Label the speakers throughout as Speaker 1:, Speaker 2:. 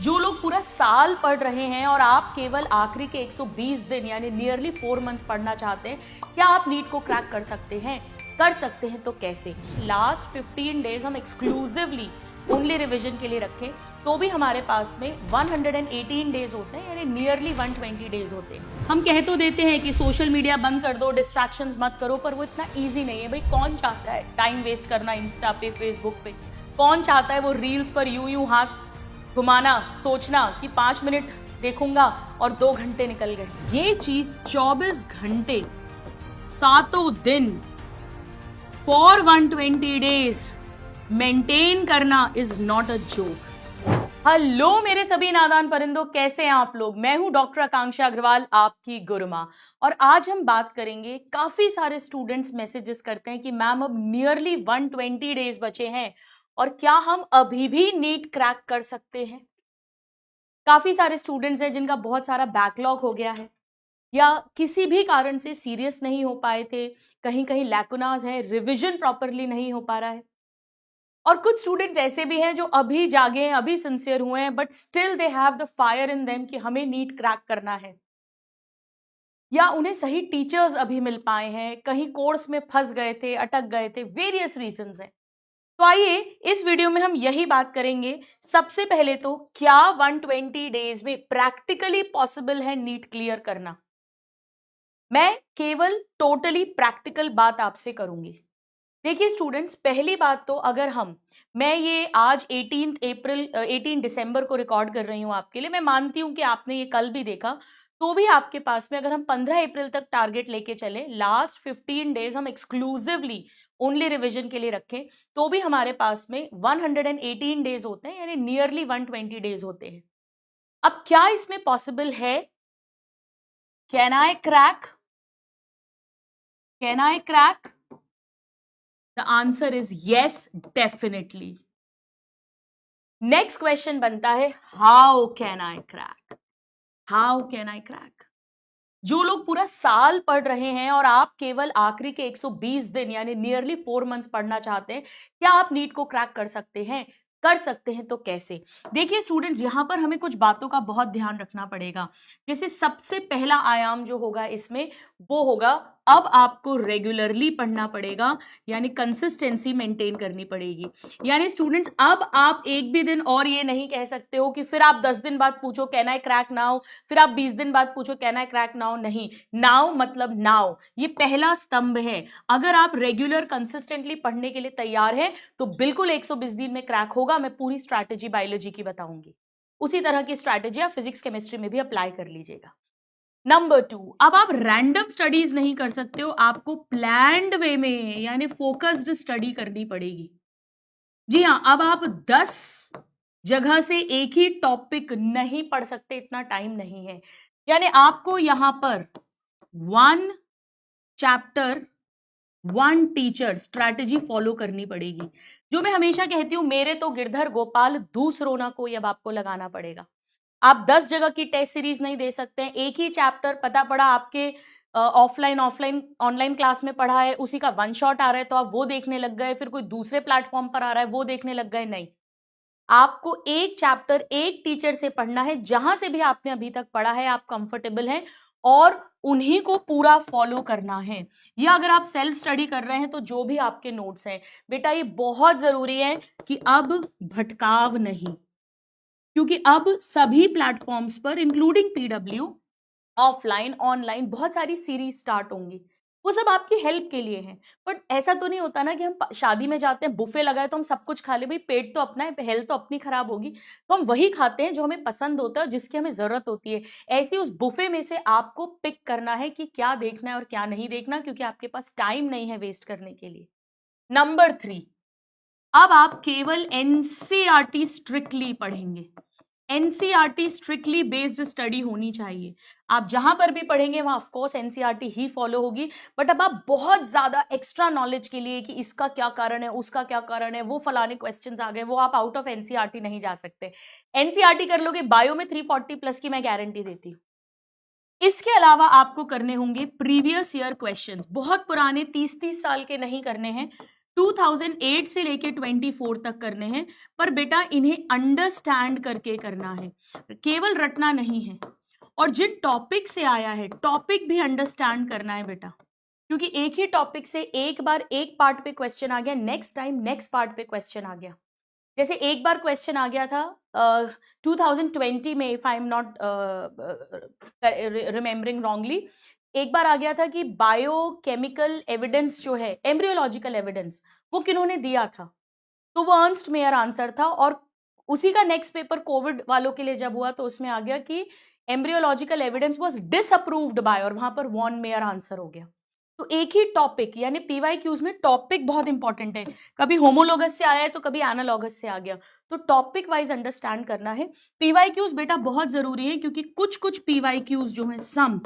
Speaker 1: जो लोग पूरा साल पढ़ रहे हैं और आप केवल आखिरी के 120 दिन यानी नियरली 4 मंथ्स पढ़ना चाहते हैं, क्या आप नीट को क्रैक कर सकते हैं? कर सकते हैं तो कैसे? लास्ट 15 डेज हम एक्सक्लूसिवली ओनली रिवीजन के लिए रखें तो भी हमारे पास में 118 डेज होते हैं यानी नियरली 120 डेज होते हैं। हम कह तो देते हैं कि सोशल मीडिया बंद कर दो, डिस्ट्रैक्शंस मत करो, पर वो इतना ईजी नहीं है। भाई कौन चाहता है टाइम वेस्ट करना इंस्टा पे, फेसबुक पे? कौन चाहता है वो रील्स पर यूं यूं हाथ घुमाना, सोचना कि 5 मिनट देखूंगा और 2 घंटे निकल गए? ये चीज 24 घंटे 7 दिन फॉर 120 डेज मेंटेन करना is not a joke. Hello मेरे सभी नादान परिंदों, कैसे हैं आप लोग? मैं हूं डॉक्टर आकांक्षा अग्रवाल, आपकी गुरुमा। और आज हम बात करेंगे, काफी सारे स्टूडेंट्स मैसेजेस करते हैं कि मैम अब नियरली 120 डेज बचे हैं और क्या हम अभी भी नीट क्रैक कर सकते हैं? काफी सारे स्टूडेंट्स हैं जिनका बहुत सारा बैकलॉग हो गया है या किसी भी कारण से सीरियस नहीं हो पाए थे, कहीं कहीं लैकुनाज है, रिविजन प्रॉपरली नहीं हो पा रहा है। और कुछ स्टूडेंट्स ऐसे भी हैं जो अभी जागे हैं, अभी सिंसियर हुए हैं, but still they have the fire in them कि हमें नीट क्रैक करना है, या उन्हें सही टीचर्स अभी मिल पाए हैं, कहीं कोर्स में फंस गए थे, अटक गए थे, वेरियस रीजंस हैं। तो आइए इस वीडियो में हम यही बात करेंगे। सबसे पहले तो क्या 120 डेज में प्रैक्टिकली पॉसिबल है नीट क्लियर करना? मैं केवल टोटली प्रैक्टिकल बात आपसे करूंगी। देखिए स्टूडेंट्स, पहली बात तो मैं ये आज 18 दिसंबर को रिकॉर्ड कर रही हूं आपके लिए। मैं मानती हूं कि आपने ये कल भी देखा, तो भी आपके पास में अगर हम 15 अप्रैल तक टारगेट लेके चले, लास्ट 15 डेज हम एक्सक्लूसिवली ओनली रिवीजन के लिए रखें, तो भी हमारे पास में 118 डेज होते हैं यानी नियरली 120 डेज होते हैं। अब क्या इसमें पॉसिबल है? Can I crack? Can I crack? The answer is yes, definitely. Next question बनता है, how can I crack? How can I crack? जो लोग पूरा साल पढ़ रहे हैं और आप केवल आखिरी के 120 दिन यानी नियरली 4 मंथ्स पढ़ना चाहते हैं, क्या आप नीट को क्रैक कर सकते हैं? कर सकते हैं तो कैसे? देखिए स्टूडेंट्स, यहां पर हमें कुछ बातों का बहुत ध्यान रखना पड़ेगा। जैसे सबसे पहला आयाम जो होगा इसमें, वो होगा अब आपको रेगुलरली पढ़ना पड़ेगा, यानी कंसिस्टेंसी मेंटेन करनी पड़ेगी। यानी स्टूडेंट्स, अब आप एक भी दिन और ये नहीं कह सकते हो कि फिर आप 10 दिन बाद पूछो कैन आई क्रैक नाउ, फिर आप 20 दिन बाद पूछो कैन आई क्रैक नाउ। नहीं, नाउ मतलब नाउ, ये पहला स्तंभ है। अगर आप रेगुलर कंसिस्टेंटली पढ़ने के लिए तैयार हैं तो बिल्कुल 120 दिन में क्रैक होगा। मैं पूरी स्ट्रैटेजी बायोलॉजी की बताऊंगी, उसी तरह की स्ट्रैटेजी आप फिजिक्स केमिस्ट्री में भी अप्लाई कर लीजिएगा। नंबर 2, अब आप रैंडम स्टडीज नहीं कर सकते हो, आपको प्लान्ड वे में यानी फोकस्ड स्टडी करनी पड़ेगी। जी हाँ, अब आप 10 जगह से एक ही टॉपिक नहीं पढ़ सकते, इतना टाइम नहीं है। यानी आपको यहां पर 1 चैप्टर 1 टीचर स्ट्रैटेजी फॉलो करनी पड़ेगी। जो मैं हमेशा कहती हूं, मेरे तो गिरधर गोपाल दूसरों ना कोई, अब आपको लगाना पड़ेगा। आप 10 जगह की टेस्ट सीरीज नहीं दे सकते हैं। एक ही चैप्टर पता पड़ा आपके ऑफलाइन ऑनलाइन क्लास में पढ़ा है, उसी का 1 शॉट आ रहा है तो आप वो देखने लग गए, फिर कोई दूसरे प्लेटफॉर्म पर आ रहा है वो देखने लग गए। नहीं, आपको एक चैप्टर एक टीचर से पढ़ना है, जहां से भी आपने अभी तक पढ़ा है, आप कंफर्टेबल हैं, और उन्हीं को पूरा फॉलो करना है। या अगर आप सेल्फ स्टडी कर रहे हैं तो जो भी आपके नोट्स हैं, बेटा ये बहुत जरूरी है कि अब भटकाव नहीं, क्योंकि अब सभी प्लेटफॉर्म्स पर इंक्लूडिंग पीडब्ल्यू, ऑफलाइन ऑनलाइन बहुत सारी सीरीज स्टार्ट होंगी। वो सब आपकी हेल्प के लिए हैं। बट ऐसा तो नहीं होता ना कि हम शादी में जाते हैं, बुफे लगाए तो हम सब कुछ खा ले। भाई पेट तो अपना है, हेल्थ तो अपनी खराब होगी, तो हम वही खाते हैं जो हमें पसंद होता है और जिसकी हमें जरूरत होती है। ऐसे उस बुफे में से आपको पिक करना है कि क्या देखना है और क्या नहीं देखना, क्योंकि आपके पास टाइम नहीं है वेस्ट करने के लिए। नंबर 3, अब आप केवल एनसीईआरटी स्ट्रिक्टली पढ़ेंगे। एनसीईआरटी स्ट्रिक्टली बेस्ड स्टडी होनी चाहिए। आप जहां पर भी पढ़ेंगे वहां of course NCERT he follow होगी, बट अब आप बहुत ज्यादा एक्स्ट्रा नॉलेज के लिए कि इसका क्या कारण है, उसका क्या कारण है, वो फलाने क्वेश्चंस आ गए, वो आप आउट ऑफ एनसीईआरटी नहीं जा सकते। एनसीईआरटी कर लोगे, बायो में 340 प्लस की मैं गारंटी देती हूँ। इसके अलावा आपको करने होंगे प्रीवियस ईयर क्वेश्चंस, बहुत पुराने 30-30 साल के नहीं करने हैं, 2008 से लेके 24 तक करने हैं, पर बेटा इन्हें अंडरस्टैंड करके करना है, केवल रटना नहीं है। और जिन टॉपिक से आया है टॉपिक भी अंडरस्टैंड करना है बेटा, क्योंकि एक ही टॉपिक से एक बार एक पार्ट पे क्वेश्चन आ गया, नेक्स्ट टाइम नेक्स्ट पार्ट पे क्वेश्चन आ गया। जैसे एक बार क्वेश्चन आ गया था 2020 में, if I am not remembering wrongly, एक बार आ गया था कि बायोकेमिकल एविडेंस जो है, एम्ब्रियोलॉजिकल एविडेंस, वो किन्होंने दिया था, तो वो अर्न्स्ट मेयर आंसर था। और उसी का नेक्स्ट पेपर कोविड वालों के लिए जब हुआ तो उसमें आ गया कि embryological evidence was disapproved by, और वहां पर वॉन मेयर आंसर हो गया। तो एक ही टॉपिक, यानी पीवाईक्यूज में टॉपिक बहुत इंपॉर्टेंट है, कभी होमोलोगस से आया है तो कभी एनालॉगस से आ गया, तो टॉपिक वाइज अंडरस्टैंड करना है। पीवाईक्यूज बेटा बहुत जरूरी है, क्योंकि कुछ कुछ पीवाईक्यूज जो है सम,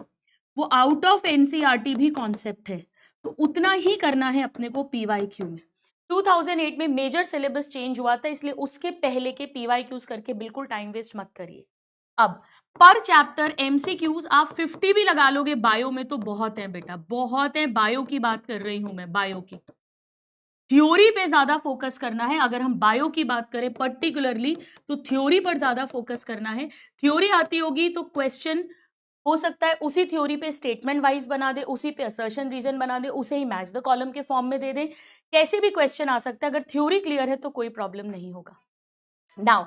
Speaker 1: वो आउट ऑफ एनसीईआरटी भी कॉन्सेप्ट है, तो उतना ही करना है अपने को पीवाईक्यू में। 2008 में मेजर सिलेबस चेंज हुआ था, इसलिए उसके पहले के पीवाईक्यूज करके बिल्कुल टाइम वेस्ट मत करिए। अब पर चैप्टर एमसीक्यूज आप 50 भी लगा लोगे बायो में तो बहुत है बेटा, बहुत है। बायो की बात कर रही हूं मैं, बायो की थ्योरी पे ज्यादा फोकस करना है। अगर हम बायो की बात करें पर्टिकुलरली तो थ्योरी पर ज्यादा फोकस करना है। थ्योरी आती होगी तो क्वेश्चन हो सकता है उसी थ्योरी पे स्टेटमेंट वाइज बना दे, उसी पे असर्शन रीजन बना दे, उसे ही मैच द कॉलम के फॉर्म में दे दे, कैसे भी क्वेश्चन आ सकता है। अगर थ्योरी क्लियर है तो कोई प्रॉब्लम नहीं होगा। नाउ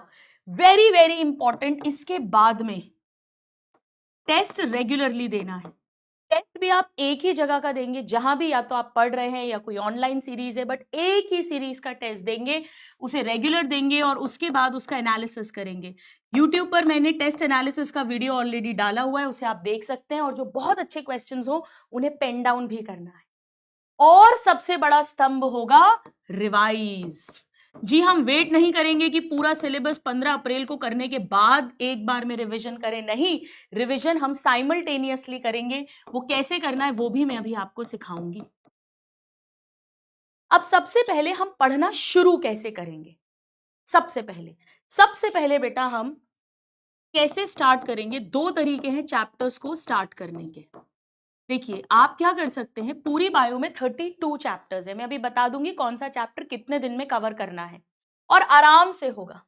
Speaker 1: वेरी वेरी इंपॉर्टेंट, इसके बाद में टेस्ट रेगुलरली देना है। टेस्ट भी आप एक ही जगह का देंगे, जहां भी या तो आप पढ़ रहे हैं या कोई ऑनलाइन सीरीज है, बट एक ही सीरीज का टेस्ट देंगे, उसे रेगुलर देंगे और उसके बाद उसका एनालिसिस करेंगे। यूट्यूब पर मैंने टेस्ट एनालिसिस का वीडियो ऑलरेडी डाला हुआ है, उसे आप देख सकते हैं, और जो बहुत अच्छे क्वेश्चंस हो उन्हें पेन डाउन भी करना है। और सबसे बड़ा स्तंभ होगा रिवाइज। जी हम वेट नहीं करेंगे कि पूरा सिलेबस 15 अप्रैल को करने के बाद एक बार में रिवीजन करें, नहीं, रिवीजन हम साइमल्टेनियसली करेंगे। वो कैसे करना है वो भी मैं अभी आपको सिखाऊंगी। अब सबसे पहले हम पढ़ना शुरू कैसे करेंगे? सबसे पहले बेटा हम कैसे स्टार्ट करेंगे? दो तरीके हैं चैप्टर्स को स्टार्ट करने के। देखिए आप क्या कर सकते हैं, पूरी बायो में 32 चैप्टर्स है, मैं अभी बता दूंगी कौन सा चैप्टर कितने दिन में कवर करना है, और आराम से होगा।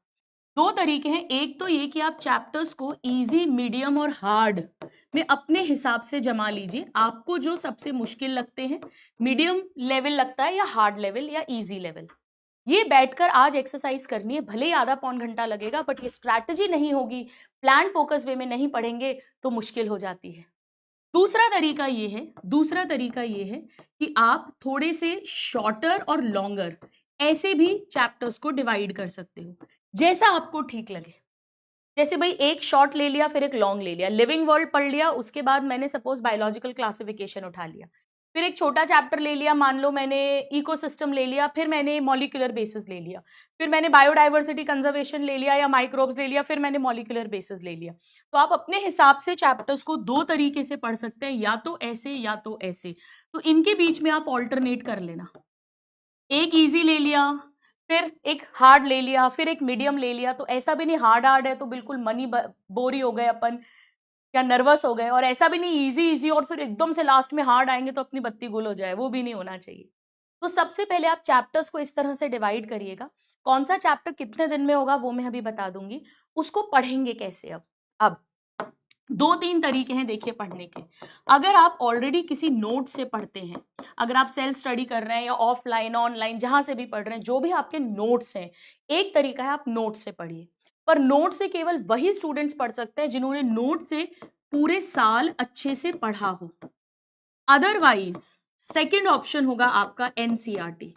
Speaker 1: दो तरीके हैं, एक तो ये कि आप चैप्टर्स को इजी, मीडियम और हार्ड में अपने हिसाब से जमा लीजिए। आपको जो सबसे मुश्किल लगते हैं, मीडियम लेवल लगता है या हार्ड लेवल या इजी लेवल, ये बैठकर आज एक्सरसाइज करनी है। भले ही आधा पौन घंटा लगेगा, बट ये स्ट्रैटेजी नहीं होगी, प्लान फोकस वे में नहीं पढ़ेंगे तो मुश्किल हो जाती है। दूसरा तरीका ये है कि आप थोड़े से शॉर्टर और लॉन्गर ऐसे भी चैप्टर्स को डिवाइड कर सकते हो, जैसा आपको ठीक लगे। जैसे भाई एक शॉर्ट ले लिया, फिर एक लॉन्ग ले लिया, लिविंग वर्ल्ड पढ़ लिया, उसके बाद मैंने सपोज बायोलॉजिकल क्लासिफिकेशन उठा लिया, फिर एक छोटा चैप्टर ले लिया, मान लो मैंने इकोसिस्टम ले लिया, फिर मैंने मॉलिक्यूलर बेसिस ले लिया, फिर मैंने बायोडाइवर्सिटी कंजर्वेशन ले लिया या माइक्रोब्स ले लिया, फिर मैंने मॉलिक्यूलर बेसिस ले लिया। तो आप अपने हिसाब से चैप्टर्स को दो तरीके से पढ़ सकते हैं, या तो ऐसे या तो ऐसे। तो इनके बीच में आप ऑल्टरनेट कर लेना, एक ईजी ले लिया, फिर एक हार्ड ले लिया, फिर एक मीडियम ले लिया। तो ऐसा भी नहीं हार्ड है तो बिल्कुल मनी बोरी हो गए अपन या नर्वस हो गए, और ऐसा भी नहीं इजी इजी और फिर एकदम से लास्ट में हार्ड आएंगे तो अपनी बत्ती गुल हो जाए, वो भी नहीं होना चाहिए। तो सबसे पहले आप चैप्टर्स को इस तरह से डिवाइड करिएगा। कौन सा चैप्टर कितने दिन में होगा वो मैं अभी बता दूंगी। उसको पढ़ेंगे कैसे? अब दो तीन तरीके हैं देखिए पढ़ने के। अगर आप ऑलरेडी किसी नोट से पढ़ते हैं, अगर आप सेल्फ स्टडी कर रहे हैं या ऑफलाइन ऑनलाइन जहां से भी पढ़ रहे हैं, जो भी आपके नोट्स हैं, एक तरीका है आप नोट से पढ़िए। पर नोट से केवल वही स्टूडेंट्स पढ़ सकते हैं जिन्होंने नोट से पूरे साल अच्छे से पढ़ा हो। अदरवाइज सेकंड ऑप्शन होगा आपका एनसीईआरटी।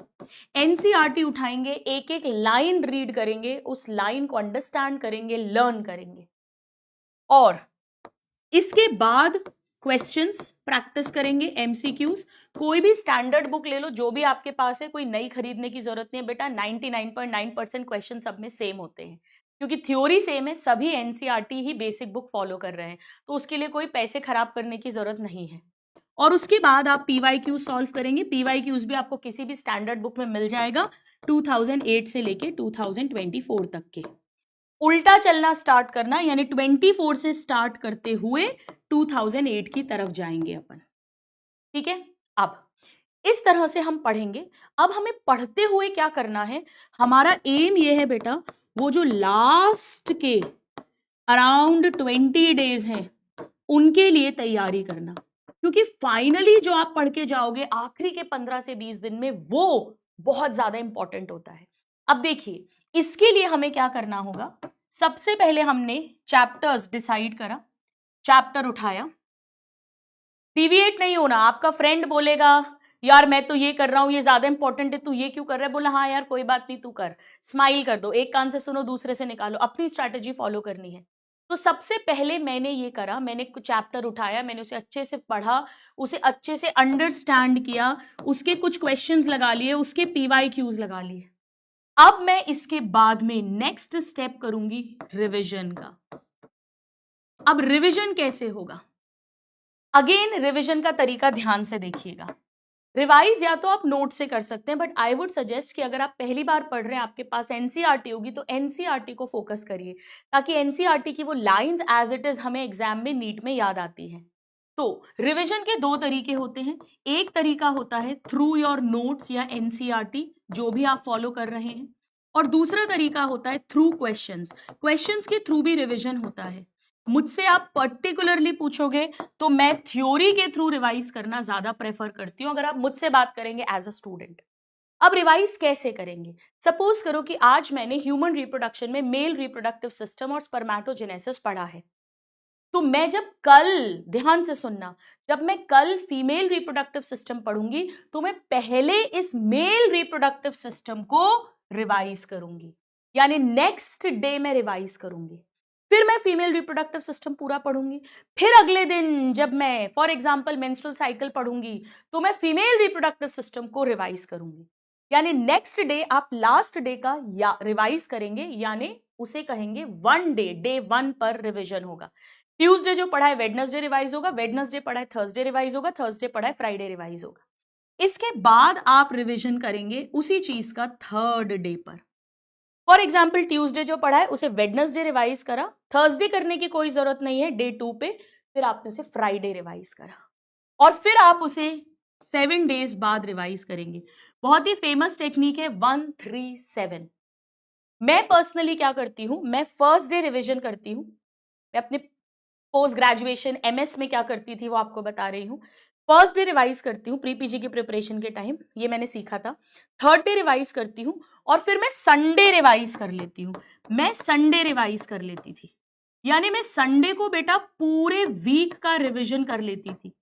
Speaker 1: एनसीईआरटी उठाएंगे, एक एक लाइन रीड करेंगे, उस लाइन को अंडरस्टैंड करेंगे, लर्न करेंगे, और इसके बाद क्वेश्चंस प्रैक्टिस करेंगे, एमसीक्यूज। कोई भी स्टैंडर्ड बुक ले लो जो भी आपके पास है, कोई नई खरीदने की जरूरत नहीं है बेटा। 99.9% क्वेश्चन सब में सेम होते हैं, क्योंकि थ्योरी सेम है, सभी एनसीईआरटी ही बेसिक बुक फॉलो कर रहे हैं, तो उसके लिए कोई पैसे खराब करने की जरूरत नहीं है। और उसके बाद आप पीवाईक्यूज सॉल्व करेंगे। पीवाईक्यूज भी आपको किसी भी स्टैंडर्ड बुक में मिल जाएगा, 2008 से लेके 2024 तक के। उल्टा चलना स्टार्ट करना, यानी 24 से स्टार्ट करते हुए 2008 की तरफ जाएंगे अपन, ठीक है। अब इस तरह से हम पढ़ेंगे। अब हमें पढ़ते हुए क्या करना है, हमारा एम ये है बेटा, वो जो लास्ट के अराउंड 20 डेज हैं उनके लिए तैयारी करना, क्योंकि फाइनली जो आप पढ़ के जाओगे आखिरी के 15 से 20 दिन में वो बहुत ज्यादा इंपॉर्टेंट होता है। अब देखिए, इसके लिए हमें क्या करना होगा, सबसे पहले हमने चैप्टर्स डिसाइड करा, चैप्टर उठाया, डिविएट नहीं होना। आपका फ्रेंड बोलेगा यार मैं तो ये कर रहा हूं, ये ज्यादा इंपॉर्टेंट है, तू ये क्यों कर रहा है, बोला हाँ यार कोई बात नहीं तू कर, स्माइल कर दो, एक कान से सुनो दूसरे से निकालो, अपनी स्ट्रैटेजी फॉलो करनी है। तो सबसे पहले मैंने ये करा, मैंने कुछ चैप्टर उठाया, मैंने उसे अच्छे से पढ़ा, उसे अच्छे से अंडरस्टैंड किया, उसके कुछ क्वेश्चंस लगा लिए, उसके PYQs लगा लिए। अब मैं इसके बाद में नेक्स्ट स्टेप करूंगी रिविजन का। अब रिविजन कैसे होगा, अगेन रिविजन का तरीका ध्यान से देखिएगा। रिवाइज या तो आप नोट से कर सकते हैं, बट आई वुड सजेस्ट कि अगर आप पहली बार पढ़ रहे हैं, आपके पास एनसीईआरटी होगी, तो एनसीईआरटी को फोकस करिए, ताकि एनसीईआरटी की वो लाइंस एज इट इज हमें एग्जाम में नीट में याद आती हैं। तो रिविजन के दो तरीके होते हैं, एक तरीका होता है थ्रू योर नोट्स या एनसीईआरटी जो भी आप फॉलो कर रहे हैं, और दूसरा तरीका होता है थ्रू क्वेश्चंस। क्वेश्चंस के थ्रू भी रिविजन होता है। मुझसे आप पर्टिकुलरली पूछोगे तो मैं थ्योरी के थ्रू रिवाइज करना ज्यादा प्रेफर करती हूं, अगर आप मुझसे बात करेंगे एज अ स्टूडेंट। अब रिवाइज कैसे करेंगे, सपोज करो कि आज मैंने ह्यूमन रिप्रोडक्शन में मेल रिप्रोडक्टिव सिस्टम और स्पर्मेटोजेनेसिस पढ़ा है, तो मैं जब कल, ध्यान से सुनना, जब मैं कल फीमेल रिप्रोडक्टिव सिस्टम पढ़ूंगी तो मैं पहले इस मेल रिप्रोडक्टिव सिस्टम को रिवाइज करूंगी, यानी नेक्स्ट डे मैं रिवाइज करूंगी, फिर मैं फीमेल रिप्रोडक्टिव सिस्टम पूरा पढ़ूंगी, फिर अगले दिन जब मैं फॉर एग्जांपल मेंस्ट्रुअल साइकिल पढ़ूंगी तो मैं फीमेल रिप्रोडक्टिव सिस्टम को रिवाइज करूंगी। यानी नेक्स्ट डे आप लास्ट डे का या रिवाइज करेंगे, यानी उसे कहेंगे वन डे, डे 1 पर रिविजन होगा। ट्यूसडे जो पढ़ा है वेडनेसडे रिवाइज होगा, वेडनेसडे पढ़ा है थर्सडे रिवाइज होगा, थर्सडे पढ़ा है फ्राइडे रिवाइज होगा। इसके बाद आप रिविजन करेंगे उसी चीज का थर्ड डे पर। फॉर एग्जाम्पल ट्यूसडे जो पढ़ा है उसे वेडनेसडे रिवाइज करा, थर्सडे करने की कोई जरूरत नहीं है डे 2 पे, फिर आपने उसे फ्राइडे रिवाइज करा, और फिर आप उसे 7 डेज बाद रिवाइज करेंगे। बहुत ही फेमस टेक्निक है 1-3-7। मैं पर्सनली क्या करती हूं, मैं फर्स्ट डे रिविजन करती हूं, मैं अपने पोस्ट ग्रेजुएशन MS में क्या करती थी वो आपको बता रही हूँ। फर्स्ट डे रिवाइज करती हूँ, प्री PG की प्रिपरेशन के टाइम ये मैंने सीखा था। थर्ड डे रिवाइज करती हूँ, और फिर मैं संडे रिवाइज कर लेती हूँ। मैं संडे रिवाइज कर लेती थी, यानी मैं संडे को बेटा पूरे वीक का रिविजन कर लेती थी।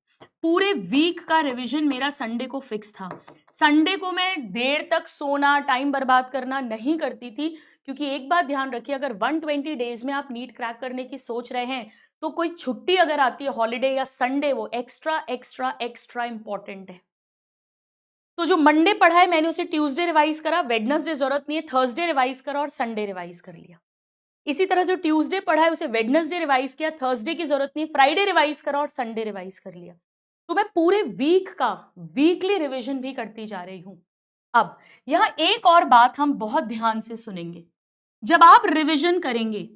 Speaker 1: पूरे वीक का रिविजन मेरा संडे को फिक्स था। संडे को मैं देर तक सोना, टाइम बर्बाद करना नहीं करती थी, क्योंकि एक बात ध्यान रखिए, अगर 120 डेज में आप नीट क्रैक करने की सोच रहे हैं तो कोई छुट्टी अगर आती है हॉलीडे या संडे, वो एक्स्ट्रा एक्स्ट्रा एक्स्ट्रा इंपॉर्टेंट है। तो जो मंडे पढ़ा है मैंने उसे ट्यूसडे रिवाइज करा, वेडनेसडे जरूरत नहीं है, थर्सडे रिवाइज करा और संडे रिवाइज कर लिया। इसी तरह जो ट्यूसडे पढ़ा है उसे वेडनेसडे रिवाइज किया, थर्सडे की जरूरत नहीं, फ्राइडे रिवाइज करा और संडे रिवाइज कर लिया। तो मैं पूरे वीक का वीकली रिविजन भी करती जा रही हूं। अब यहां एक और बात हम बहुत ध्यान से सुनेंगे, जब आप रिविजन करेंगे,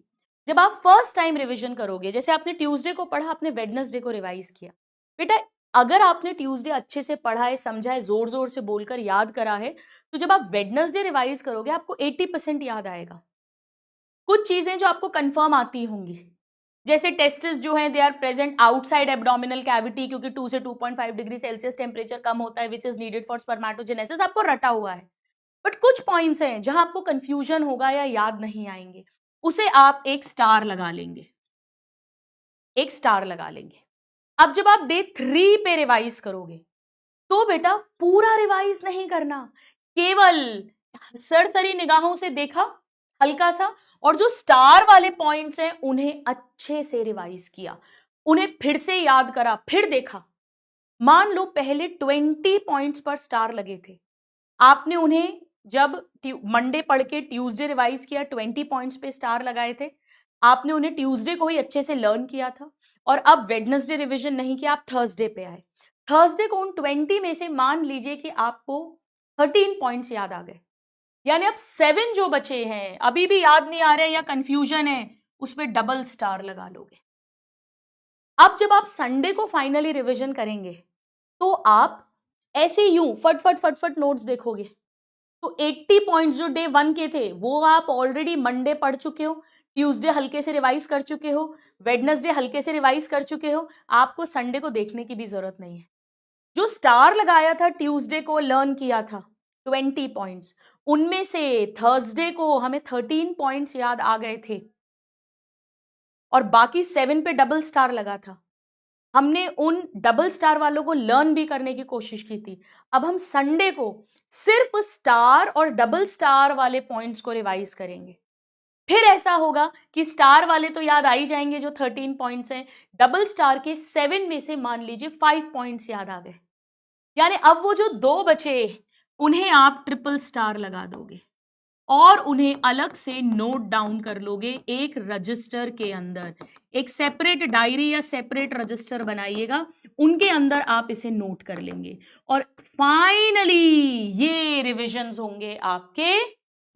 Speaker 1: जब आप फर्स्ट टाइम रिवीजन करोगे, जैसे आपने ट्यूसडे को पढ़ा, आपने वेडनेसडे को रिवाइज किया, बेटा अगर आपने ट्यूसडे अच्छे से पढ़ा है, समझा है, जोर जोर से बोलकर याद करा है, तो जब आप वेडनेसडे रिवाइज करोगे आपको 80% याद आएगा। कुछ चीजें जो आपको कंफर्म आती होंगी, जैसे टेस्टिस जो हैं they are present outside abdominal cavity, क्योंकि 2 से 2.5 डिग्री सेल्सियस टेम्परेचर कम होता है, which is needed for spermatogenesis, आपको रटा हुआ है। बट कुछ पॉइंट्स हैं जहां आपको कंफ्यूजन होगा या याद नहीं आएंगे, उसे आप एक स्टार लगा लेंगे, एक स्टार लगा लेंगे। अब जब आप डे 3 पे रिवाइज करोगे तो बेटा पूरा रिवाइज नहीं करना, केवल सरसरी निगाहों से देखा हल्का सा, और जो स्टार वाले पॉइंट्स हैं उन्हें अच्छे से रिवाइज किया, उन्हें फिर से याद करा, फिर देखा। मान लो पहले 20 पॉइंट्स पर स्टार लगे थे, आपने उन्हें जब मंडे पढ़ के ट्यूसडे रिवाइज किया 20 पॉइंट्स पे स्टार लगाए थे, आपने उन्हें ट्यूसडे को ही अच्छे से लर्न किया था, और अब वेडनेसडे रिवीजन नहीं किया, आप थर्सडे पे आए, थर्सडे को उन 20 में से मान लीजिए कि आपको 13 पॉइंट्स याद आ गए, यानी अब 7 जो बचे हैं अभी भी याद नहीं आ रहे या कंफ्यूजन है, उस पर डबल स्टार लगा लोगे। अब जब आप संडे को फाइनली रिवीजन करेंगे तो आप ऐसे यूं फट फट फट फट नोट्स देखोगे तो 80 पॉइंट्स जो डे 1 के थे वो आप ऑलरेडी मंडे पढ़ चुके हो, ट्यूसडे हल्के से रिवाइज कर चुके हो, वेडनेसडे हल्के से रिवाइज कर चुके हो, आपको संडे को देखने की भी जरूरत नहीं है। जो स्टार लगाया था ट्यूसडे को, लर्न किया था 20 पॉइंट्स, उनमें से थर्सडे को हमें 13 पॉइंट्स याद आ गए थे और बाकी 7 पे डबल स्टार लगा था। हमने उन डबल स्टार वालों को लर्न भी करने की कोशिश की थी। अब हम संडे को सिर्फ स्टार और डबल स्टार वाले पॉइंट्स को रिवाइज करेंगे। फिर ऐसा होगा कि स्टार वाले तो याद आ ही जाएंगे जो 13 पॉइंट्स हैं, डबल स्टार के 7 में से मान लीजिए 5 पॉइंट्स याद आ गए, यानी अब वो जो 2 बचे उन्हें आप ट्रिपल स्टार लगा दोगे और उन्हें अलग से नोट डाउन कर लोगे एक रजिस्टर के अंदर। एक सेपरेट डायरी या सेपरेट रजिस्टर बनाइएगा, उनके अंदर आप इसे नोट कर लेंगे और फाइनली ये रिविजन्स होंगे आपके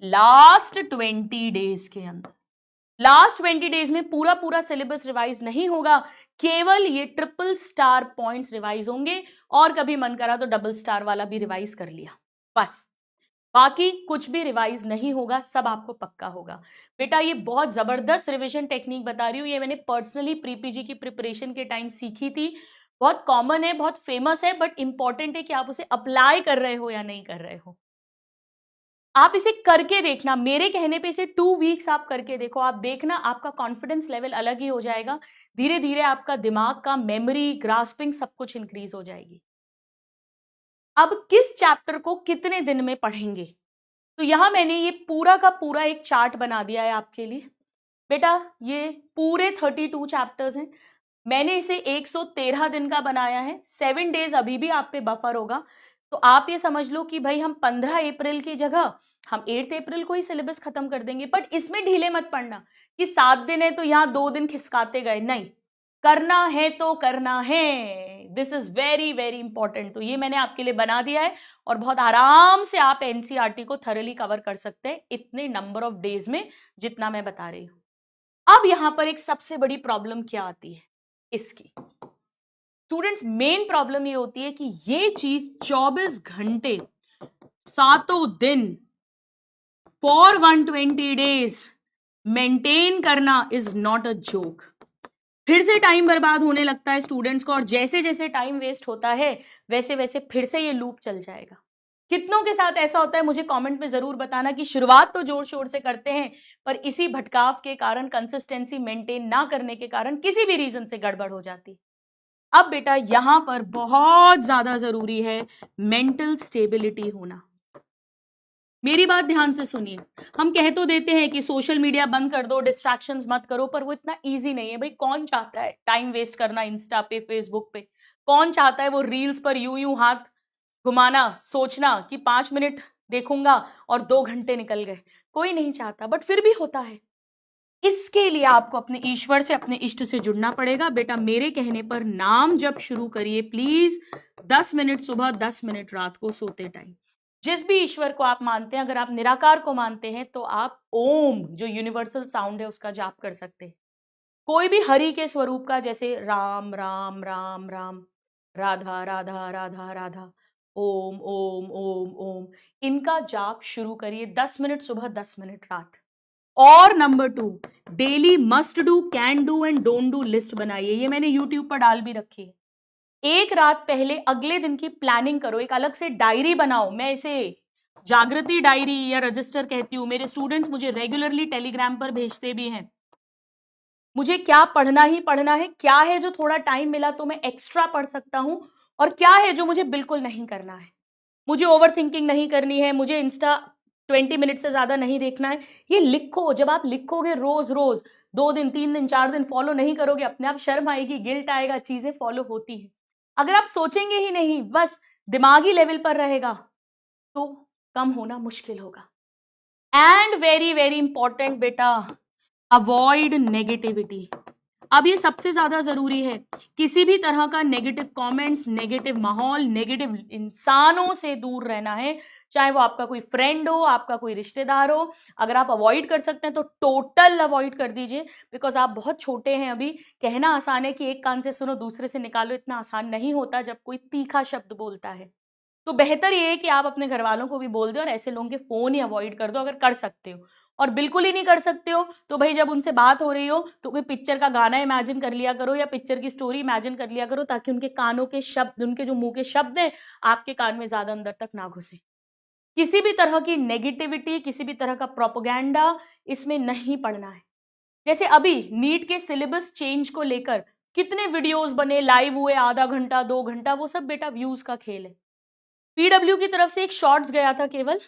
Speaker 1: लास्ट 20 डेज के अंदर। लास्ट 20 डेज में पूरा पूरा सिलेबस रिवाइज नहीं होगा, केवल ये ट्रिपल स्टार पॉइंट्स रिवाइज होंगे और कभी मन करा तो डबल स्टार वाला भी रिवाइज कर लिया, बस बाकी कुछ भी रिवाइज नहीं होगा, सब आपको पक्का होगा। बेटा ये बहुत जबरदस्त रिवीजन टेक्निक बता रही हूँ, ये मैंने पर्सनली प्री पीजी की प्रिपरेशन के टाइम सीखी थी। बहुत कॉमन है, बहुत फेमस है, बट इंपॉर्टेंट है कि आप उसे अप्लाई कर रहे हो या नहीं कर रहे हो। आप इसे करके देखना, मेरे कहने पे इसे 2 वीक्स आप करके देखो, आप देखना आपका कॉन्फिडेंस लेवल अलग ही हो जाएगा। धीरे धीरे आपका दिमाग का मेमोरी, ग्रास्पिंग सब कुछ इंक्रीज हो जाएगी। अब किस चैप्टर को कितने दिन में पढ़ेंगे, तो यहां मैंने ये पूरा का पूरा एक चार्ट बना दिया है आपके लिए। बेटा ये पूरे 32 चैप्टर्स हैं, मैंने इसे 113 दिन का बनाया है। 7 डेज अभी भी आप पे बफर होगा, तो आप ये समझ लो कि भाई हम 15 अप्रैल की जगह हम 8 अप्रैल को ही सिलेबस खत्म कर देंगे। बट इसमें ढीले मत पड़ना कि 7 दिन है तो यहाँ 2 दिन खिसकाते गए, नहीं, करना है तो करना है। This is very very important. तो ये मैंने आपके लिए बना दिया है और बहुत आराम से आप एनसीईआरटी को थरली कवर कर सकते हैं इतने नंबर ऑफ डेज में जितना मैं बता रही हूं। अब यहां पर एक सबसे बड़ी प्रॉब्लम क्या आती है इसकी, स्टूडेंट्स मेन प्रॉब्लम ये होती है कि ये चीज 24 घंटे 7 दिन फॉर 120 डेज मेंटेन करना इज नॉट अ जोक। फिर से टाइम बर्बाद होने लगता है स्टूडेंट्स को और जैसे जैसे टाइम वेस्ट होता है वैसे वैसे फिर से ये लूप चल जाएगा। कितनों के साथ ऐसा होता है मुझे कमेंट में जरूर बताना कि शुरुआत तो जोर शोर से करते हैं पर इसी भटकाव के कारण, कंसिस्टेंसी मेंटेन ना करने के कारण किसी भी रीजन से गड़बड़ हो जाती। अब बेटा यहां पर बहुत ज्यादा जरूरी है मेंटल स्टेबिलिटी होना। मेरी बात ध्यान से सुनिए, हम कह तो देते हैं कि सोशल मीडिया बंद कर दो, डिस्ट्रैक्शंस मत करो, पर वो इतना इजी नहीं है। भाई कौन चाहता है टाइम वेस्ट करना इंस्टा पे, फेसबुक पे? कौन चाहता है वो रील्स पर यूं यूं हाथ घुमाना, सोचना कि 5 मिनट देखूंगा और 2 घंटे निकल गए? कोई नहीं चाहता, बट फिर भी होता है। इसके लिए आपको अपने ईश्वर से, अपने इष्ट से जुड़ना पड़ेगा। बेटा मेरे कहने पर नाम जप शुरू करिए प्लीज, 10 मिनट सुबह, 10 मिनट रात को सोते टाइम। जिस भी ईश्वर को आप मानते हैं, अगर आप निराकार को मानते हैं तो आप ओम जो यूनिवर्सल साउंड है उसका जाप कर सकते हैं। कोई भी हरि के स्वरूप का, जैसे राम राम राम राम, राधा राधा राधा राधा, ओम ओम ओम ओम, इनका जाप शुरू करिए 10 मिनट सुबह, 10 मिनट रात। और number 2, daily must do, can do and don't do list बनाइए। ये मैंने यूट्यूब पर डाल भी रखी है। एक रात पहले अगले दिन की प्लानिंग करो, एक अलग से डायरी बनाओ। मैं इसे जागृति डायरी या रजिस्टर कहती हूँ। मेरे स्टूडेंट्स मुझे रेगुलरली टेलीग्राम पर भेजते भी हैं, मुझे क्या पढ़ना ही पढ़ना है, क्या है जो थोड़ा टाइम मिला तो मैं एक्स्ट्रा पढ़ सकता हूं, और क्या है जो मुझे बिल्कुल नहीं करना है। मुझे ओवर थिंकिंग नहीं करनी है, मुझे इंस्टा 20 मिनट से ज्यादा नहीं देखना है। ये लिखो। जब आप लिखोगे रोज रोज, 2 दिन 3 दिन 4 दिन फॉलो नहीं करोगे, अपने आप शर्म आएगी, गिल्ट आएगा, चीजें फॉलो होती है। अगर आप सोचेंगे ही नहीं, बस दिमागी लेवल पर रहेगा, तो कम होना मुश्किल होगा। एंड वेरी वेरी इंपॉर्टेंट बेटा, अवॉइड नेगेटिविटी। अब ये सबसे ज्यादा जरूरी है। किसी भी तरह का नेगेटिव कमेंट्स, नेगेटिव माहौल, नेगेटिव इंसानों से दूर रहना है, चाहे वो आपका कोई फ्रेंड हो, आपका कोई रिश्तेदार हो। अगर आप अवॉइड कर सकते हैं तो टोटल अवॉइड कर दीजिए, बिकॉज आप बहुत छोटे हैं अभी। कहना आसान है कि एक कान से सुनो दूसरे से निकालो, इतना आसान नहीं होता जब कोई तीखा शब्द बोलता है। तो बेहतर ये है कि आप अपने घर वालों को भी बोल दो और ऐसे लोगों के फोन ही अवॉइड कर दो अगर कर सकते हो। और बिल्कुल ही नहीं कर सकते हो तो भाई जब उनसे बात हो रही हो तो कोई पिक्चर का गाना इमेजिन कर लिया करो या पिक्चर की स्टोरी इमेजिन कर लिया करो, ताकि उनके कानों के शब्द, उनके जो मुंह के शब्द हैं, आपके कान में ज्यादा अंदर तक ना घुसे। किसी भी तरह की नेगेटिविटी, किसी भी तरह का प्रोपोगेंडा इसमें नहीं पढ़ना है। जैसे अभी नीट के सिलेबस चेंज को लेकर कितने वीडियोस बने, लाइव हुए, आधा घंटा 2 घंटा, वो सब बेटा व्यूज का खेल है। पीडब्ल्यू की तरफ से एक शॉर्ट्स गया था, केवल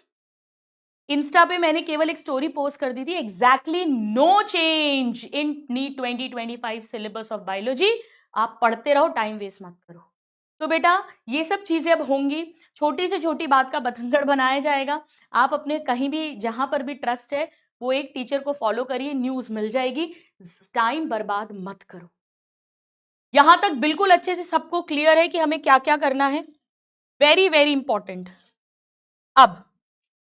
Speaker 1: इंस्टा पे मैंने केवल एक स्टोरी पोस्ट कर दी थी, exactly no change in NEET 2025 syllabus of biology. आप पढ़ते रहो, टाइम वेस्ट मत करो। तो बेटा ये सब चीजें अब होंगी, छोटी से छोटी बात का बतंगड़ बनाया जाएगा। आप अपने कहीं भी जहां पर भी ट्रस्ट है वो एक टीचर को फॉलो करिए, न्यूज मिल जाएगी, टाइम बर्बाद मत करो। यहां तक बिल्कुल अच्छे से सबको क्लियर है कि हमें क्या क्या करना है? Very very important. अब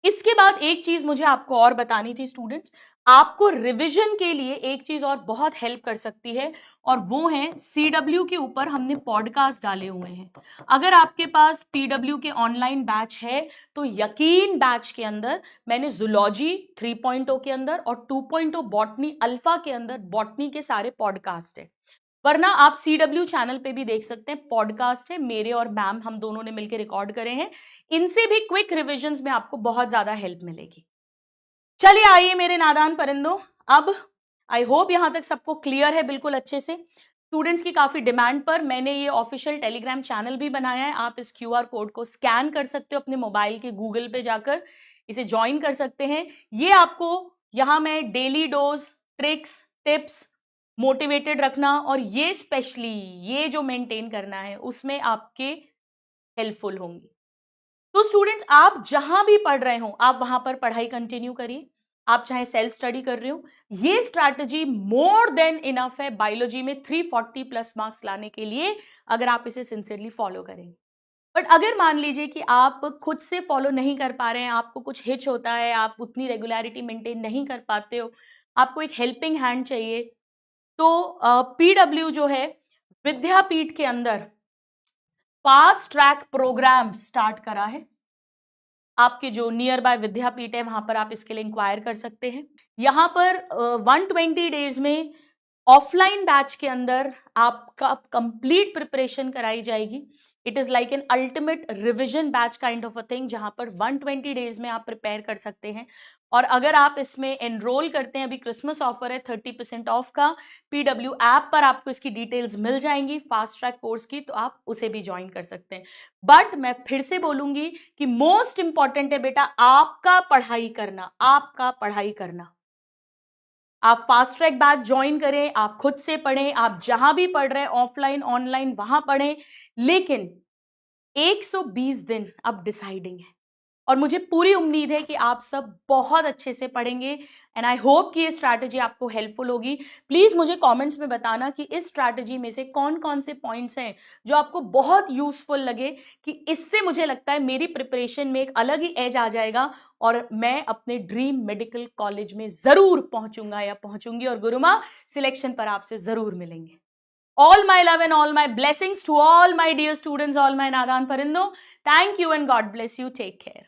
Speaker 1: इसके बाद एक चीज मुझे आपको और बतानी थी स्टूडेंट्स, आपको रिवीजन के लिए एक चीज और बहुत हेल्प कर सकती है, और वो है CW के ऊपर हमने पॉडकास्ट डाले हुए हैं। अगर आपके पास PW के ऑनलाइन बैच है तो यकीन बैच के अंदर मैंने जूलॉजी 3.0 के अंदर और 2.0 बॉटनी अल्फा के अंदर बॉटनी के सारे पॉडकास्ट है। वरना आप CW चैनल पे भी देख सकते हैं, पॉडकास्ट है, मेरे और मैम हम दोनों ने मिलकर रिकॉर्ड करे हैं। इनसे भी क्विक रिविजन्स में आपको बहुत ज्यादा हेल्प मिलेगी। चलिए आइए मेरे नादान परिंदों, अब आई होप यहां तक सबको क्लियर है बिल्कुल अच्छे से। स्टूडेंट्स की काफी डिमांड पर मैंने ये ऑफिशियल टेलीग्राम चैनल भी बनाया है। आप इस QR कोड को स्कैन कर सकते हो अपने मोबाइल के गूगल पे जाकर, इसे ज्वाइन कर सकते हैं। ये आपको यहां मैं daily dose, tricks, tips, motivated रखना और ये स्पेशली ये जो मेंटेन करना है उसमें आपके हेल्पफुल होंगी। तो स्टूडेंट्स आप जहां भी पढ़ रहे हो आप वहां पर पढ़ाई कंटिन्यू करिए। आप चाहे सेल्फ स्टडी कर रहे हो, ये स्ट्रैटेजी मोर देन इनफ है बायोलॉजी में 340 प्लस मार्क्स लाने के लिए, अगर आप इसे सिंसियरली फॉलो करेंगे। बट अगर मान लीजिए कि आप खुद से फॉलो नहीं कर पा रहे हैं, आपको कुछ हिच होता है, आप उतनी रेगुलरिटी मेंटेन नहीं कर पाते हो, आपको एक हेल्पिंग हैंड चाहिए, तो PW जो है विद्यापीठ के अंदर फास्ट ट्रैक प्रोग्राम स्टार्ट करा है। आपके जो नियर बाय विद्यापीठ है वहां पर आप इसके लिए इंक्वायर कर सकते हैं। यहां पर 120 डेज में ऑफलाइन बैच के अंदर आपका कंप्लीट प्रिपरेशन कराई जाएगी। It is like an ultimate revision batch kind of a thing, जहां पर 120 डेज में आप प्रिपेयर कर सकते हैं। और अगर आप इसमें एनरोल करते हैं, अभी क्रिसमस ऑफर है 30% ऑफ का, PW ऐप पर आपको इसकी डिटेल्स मिल जाएंगी फास्ट ट्रैक कोर्स की, तो आप उसे भी ज्वाइन कर सकते हैं। बट मैं फिर से बोलूंगी कि मोस्ट इंपॉर्टेंट है बेटा आपका पढ़ाई करना, आपका पढ़ाई करना। आप फास्ट ट्रैक बैच ज्वाइन करें, आप खुद से पढ़ें, आप जहां भी पढ़ रहे हैं ऑफलाइन ऑनलाइन वहां पढ़ें, लेकिन 120 दिन अब डिसाइडिंग है और मुझे पूरी उम्मीद है कि आप सब बहुत अच्छे से पढ़ेंगे एंड आई होप कि ये स्ट्रैटेजी आपको हेल्पफुल होगी। प्लीज मुझे कमेंट्स में बताना कि इस स्ट्रैटेजी में से कौन कौन से पॉइंट्स हैं जो आपको बहुत यूजफुल लगे, कि इससे मुझे लगता है मेरी प्रिपरेशन में एक अलग ही एज आ जाएगा और मैं अपने ड्रीम मेडिकल कॉलेज में जरूर पहुंचूंगा या पहुंचूंगी, और गुरुमा सिलेक्शन पर आपसे जरूर मिलेंगे। All my love and all my blessings to all my dear students, all my Nadan Parindo. Thank you and God bless you. Take care.